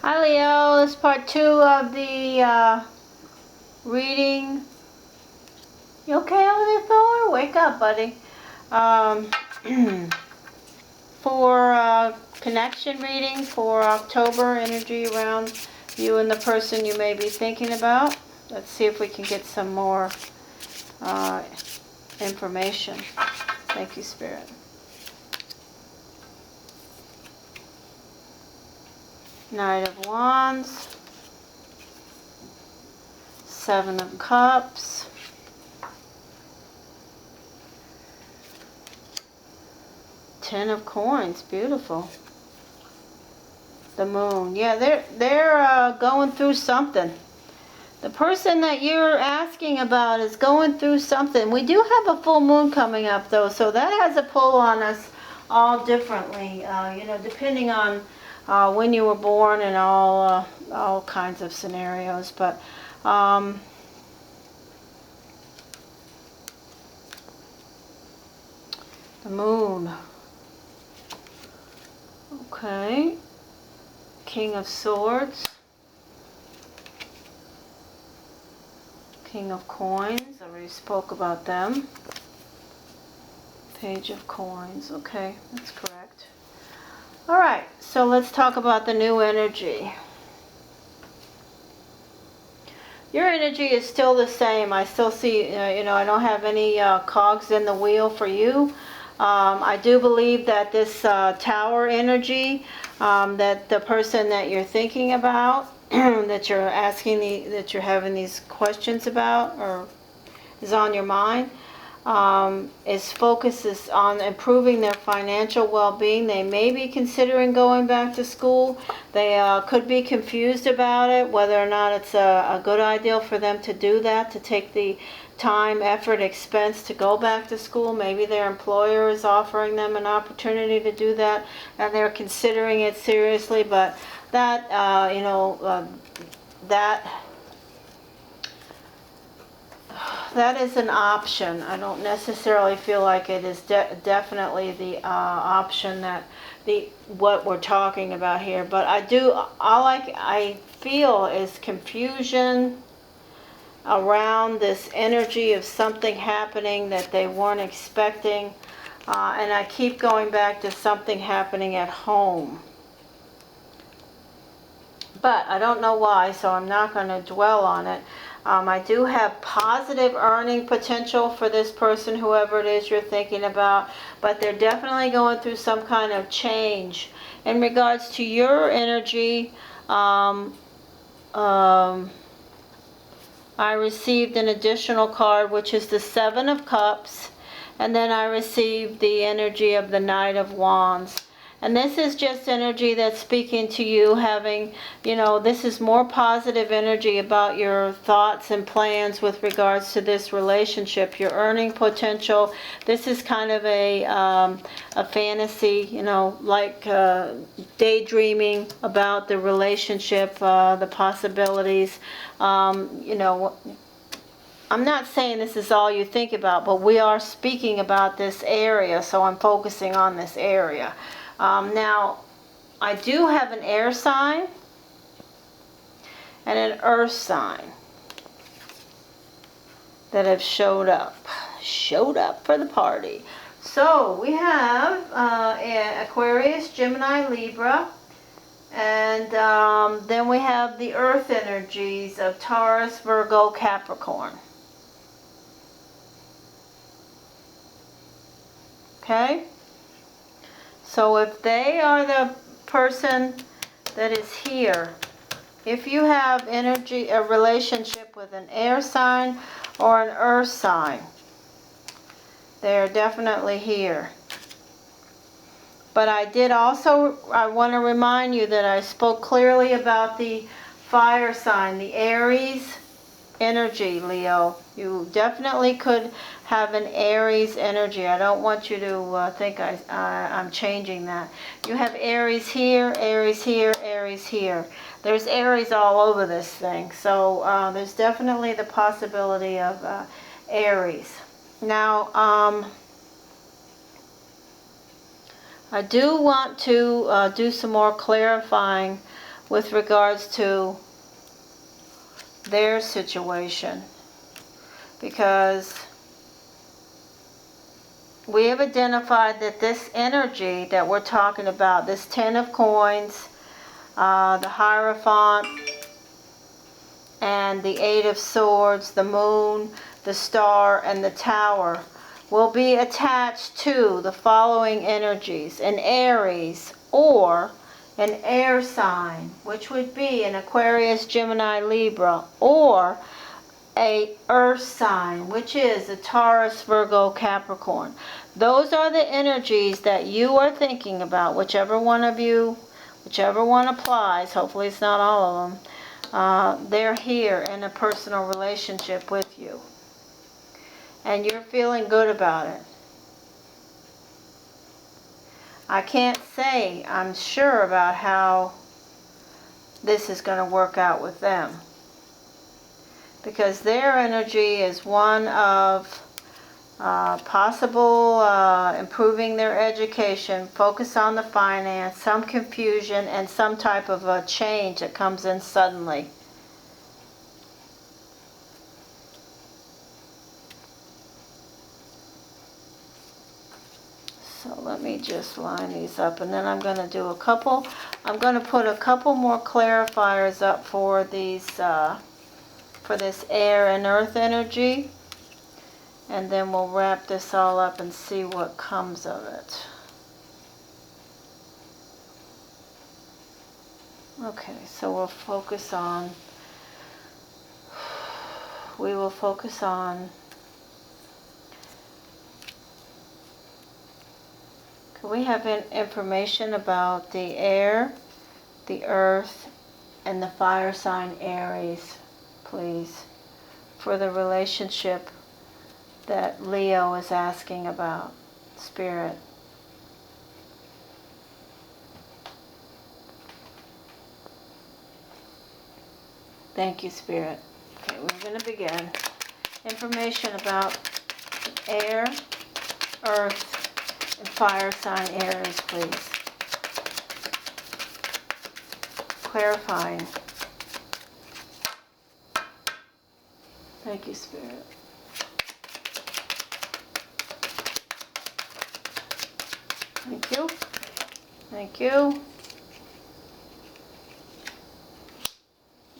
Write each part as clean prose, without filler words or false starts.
Hi Leo, this is part 2 of the reading. You okay over there, Thor? Wake up, buddy. Um, for connection reading for October, energy around you and the person you may be thinking about. Let's see if we can get some more information. Thank you, Spirit. Knight of Wands. Seven of Cups. Ten of Coins. Beautiful. The Moon. Yeah, they're going through something. The person that you're asking about is going through something. We do have a full moon coming up, though, so that has a pull on us all differently, depending on when you were born and all kinds of scenarios. But the Moon. Okay. King of Swords. King of Coins. I already spoke about them. Page of Coins. Okay, that's correct. All right, so let's talk about the new energy. Your energy is still the same. I still see, I don't have any cogs in the wheel for you. I do believe that this tower energy, that the person that you're thinking about, that you're asking, that you're having these questions about, or is on your mind, is focuses on improving their financial well-being. They may be considering going back to school. They could be confused about it, whether or not it's a good idea for them to do that, to take the time, effort, expense to go back to school. Maybe their employer is offering them an opportunity to do that, and they're considering it seriously. But that, that is an option. I don't necessarily feel like it is definitely the option that what we're talking about here. But I feel is confusion around this energy of something happening that they weren't expecting. And I keep going back to something happening at home. But I don't know why, so I'm not going to dwell on it. I do have positive earning potential for this person, whoever it is you're thinking about, but they're definitely going through some kind of change. In regards to your energy, I received an additional card, which is the Seven of Cups, and then I received the energy of the Knight of Wands. And this is just energy that's speaking to you, having, this is more positive energy about your thoughts and plans with regards to this relationship, your earning potential. This is kind of a fantasy, like daydreaming about the relationship, the possibilities. I'm not saying this is all you think about, but we are speaking about this area, so I'm focusing on this area. Now, I do have an air sign and an earth sign that have showed up for the party. So we have Aquarius, Gemini, Libra, and then we have the earth energies of Taurus, Virgo, Capricorn. Okay? So if they are the person that is here, if you have energy, a relationship with an air sign or an earth sign, they're definitely here. But I want to remind you that I spoke clearly about the fire sign, the Aries energy, Leo. You definitely could have an Aries energy. I don't want you to think I'm changing that. You have Aries here, Aries here, Aries here. There's Aries all over this thing. So there's definitely the possibility of Aries. Now, I do want to do some more clarifying with regards to their situation, because we have identified that this energy that we're talking about, this Ten of Coins, the Hierophant, and the Eight of Swords, the Moon, the Star, and the Tower, will be attached to the following energies: an Aries or an air sign, which would be an Aquarius, Gemini, Libra, or a earth sign, which is a Taurus, Virgo, Capricorn. Those are the energies that you are thinking about, whichever one applies. Hopefully it's not all of them. They're here in a personal relationship with you, and you're feeling good about it. I can't say I'm sure about how this is going to work out with them, because their energy is one of possible improving their education, focus on the finance, some confusion, and some type of a change that comes in suddenly. So let me just line these up, and then I'm going to do I'm going to put a couple more clarifiers up for these, for this air and earth energy, and then we'll wrap this all up and see what comes of it. Okay, so we will focus on can we have information about the air, the earth, and the fire sign Aries, please, for the relationship that Leo is asking about, Spirit? Thank you, Spirit. Okay, we're going to begin. Information about air, earth, and fire sign Aries, please. Clarifying. Thank you, Spirit. Thank you. Thank you.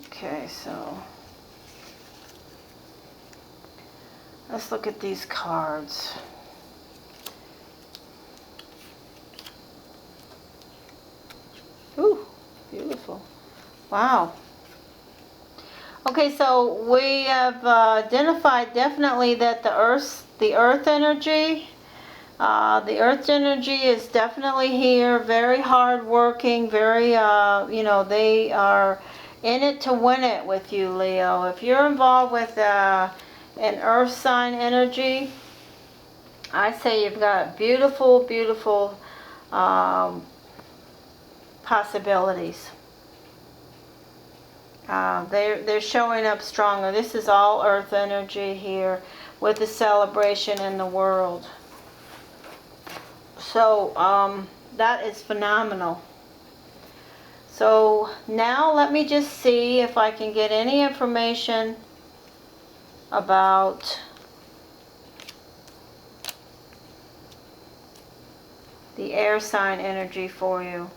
Okay, so let's look at these cards. Ooh, beautiful. Wow. Okay, so we have identified definitely that the earth energy is definitely here, very hard working, very, they are in it to win it with you, Leo. If you're involved with an earth sign energy, I say you've got beautiful, beautiful possibilities. They're showing up stronger. This is all earth energy here with the celebration in the world. So that is phenomenal. So now let me just see if I can get any information about the air sign energy for you.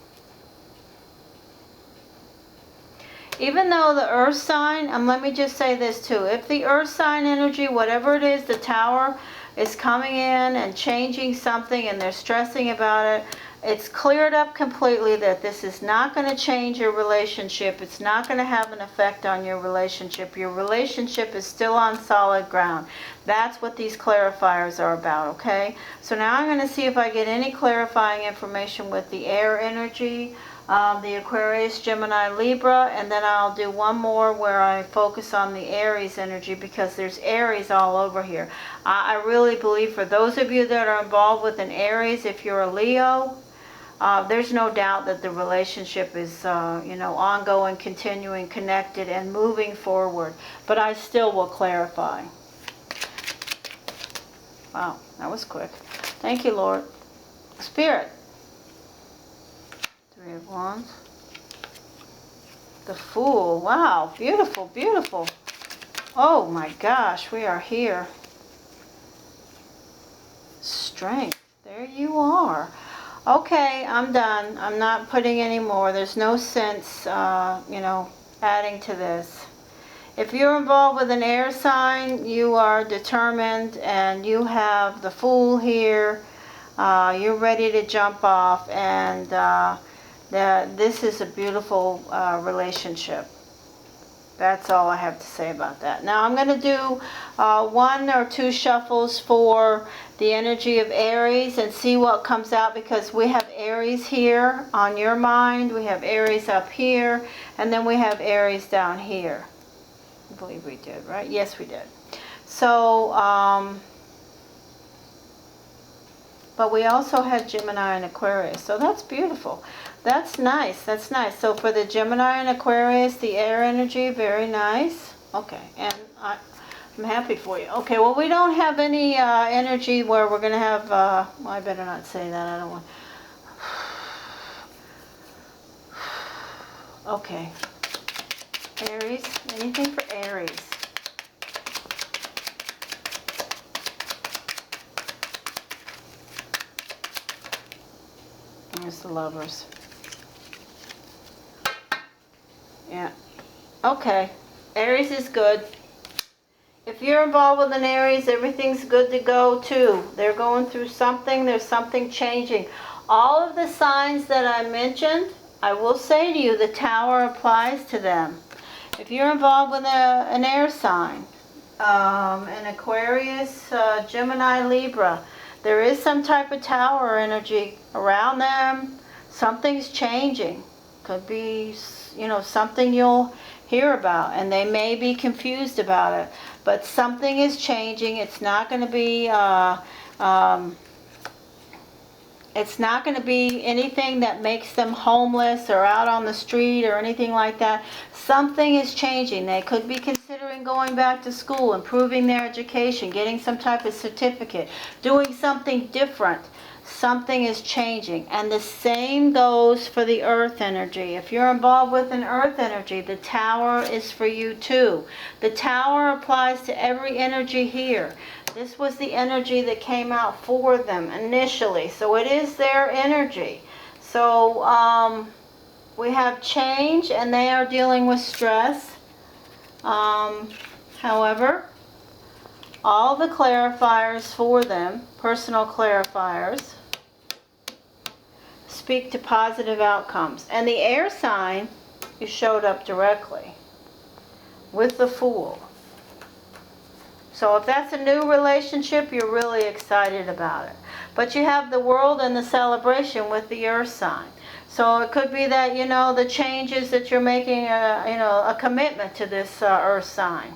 Even though the earth sign, let me just say this too. If the earth sign energy, whatever it is, the tower is coming in and changing something and they're stressing about it, it's cleared up completely that this is not going to change your relationship. It's not going to have an effect on your relationship. Your relationship is still on solid ground. That's what these clarifiers are about, okay? So now I'm going to see if I get any clarifying information with the air energy, the Aquarius, Gemini, Libra, and then I'll do one more where I focus on the Aries energy, because there's Aries all over here. I really believe for those of you that are involved with an Aries, if you're a Leo, there's no doubt that the relationship is, ongoing, continuing, connected, and moving forward. But I still will clarify. Wow, that was quick. Thank you, Lord. Spirit. Three of Wands. The Fool. Wow, beautiful, beautiful. Oh my gosh, we are here. Strength. There you are. Okay, I'm done. I'm not putting any more. There's no sense, adding to this. If you're involved with an air sign, you are determined and you have the Fool here. You're ready to jump off, and this is a beautiful relationship. That's all I have to say about that. Now I'm going to do 1 or 2 shuffles for the energy of Aries and see what comes out, because we have Aries here on your mind, we have Aries up here, and then we have Aries down here. I believe we did, right? Yes, we did. So, but we also had Gemini and Aquarius, so that's beautiful. That's nice, that's nice. So for the Gemini and Aquarius, the air energy, very nice. Okay, and I'm happy for you. Okay, well, we don't have any energy where we're going to have, well, I better not say that, I don't want. Okay, Aries, anything for Aries? There's the Lovers. Yeah. Okay. Aries is good. If you're involved with an Aries, everything's good to go too. They're going through something. There's something changing. All of the signs that I mentioned, I will say to you, the Tower applies to them. If you're involved with an air sign, an Aquarius, Gemini, Libra, there is some type of Tower energy around them. Something's changing. Could be, something you'll hear about, and they may be confused about it. But something is changing. It's not going to be, it's not going to be anything that makes them homeless or out on the street or anything like that. Something is changing. They could be considering going back to school, improving their education, getting some type of certificate, doing something different. Something is changing. And the same goes for the earth energy. If you're involved with an earth energy, the Tower is for you too. The Tower applies to every energy here. This was the energy that came out for them initially. So it is their energy. So we have change, and they are dealing with stress. However, all the clarifiers for them, personal clarifiers, speak to positive outcomes. And the air sign, you showed up directly with the Fool. So if that's a new relationship, you're really excited about it. But you have the World and the celebration with the earth sign. So it could be that, the changes that you're making, a commitment to this earth sign.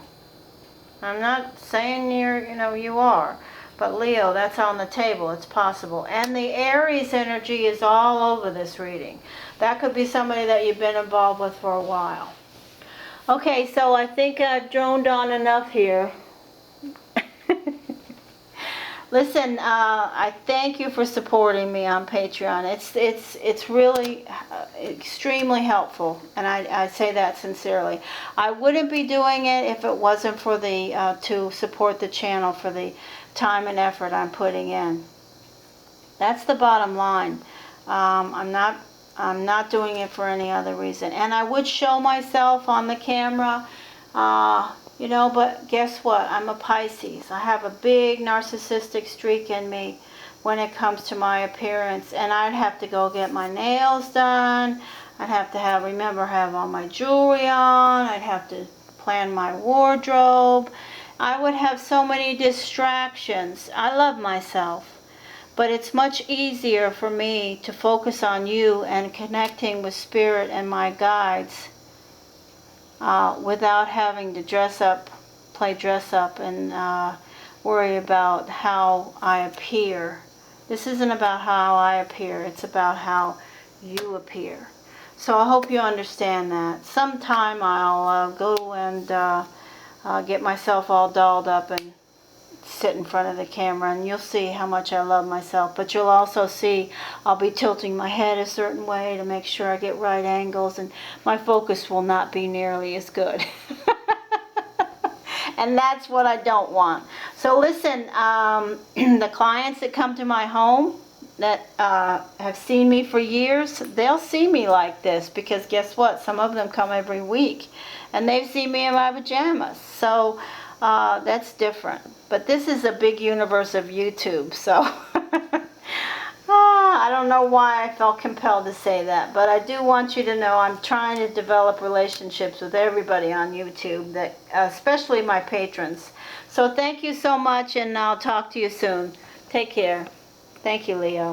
I'm not saying you are. But Leo, that's on the table. It's possible. And the Aries energy is all over this reading. That could be somebody that you've been involved with for a while. Okay, so I think I've droned on enough here. Listen, I thank you for supporting me on Patreon. It's really extremely helpful, and I say that sincerely. I wouldn't be doing it if it wasn't for the to support the channel, for the time and effort I'm putting in. That's the bottom line. I'm not doing it for any other reason. And I would show myself on the camera. But guess what? I'm a Pisces. I have a big narcissistic streak in me when it comes to my appearance. And I'd have to go get my nails done. I'd have to have all my jewelry on. I'd have to plan my wardrobe. I would have so many distractions. I love myself. But it's much easier for me to focus on you and connecting with Spirit and my guides without having to play dress up and worry about how I appear. This isn't about how I appear, it's about how you appear. So I hope you understand that. Sometime I'll go and get myself all dolled up and sit in front of the camera, and you'll see how much I love myself. But you'll also see I'll be tilting my head a certain way to make sure I get right angles, and my focus will not be nearly as good. And that's what I don't want. So listen, the clients that come to my home that have seen me for years, they'll see me like this, because guess what? Some of them come every week, and they've seen me in my pajamas. So that's different. But this is a big universe of YouTube, so I don't know why I felt compelled to say that, but I do want you to know I'm trying to develop relationships with everybody on YouTube, that especially my patrons. So thank you so much, and I'll talk to you soon. Take care. Thank you, Leo.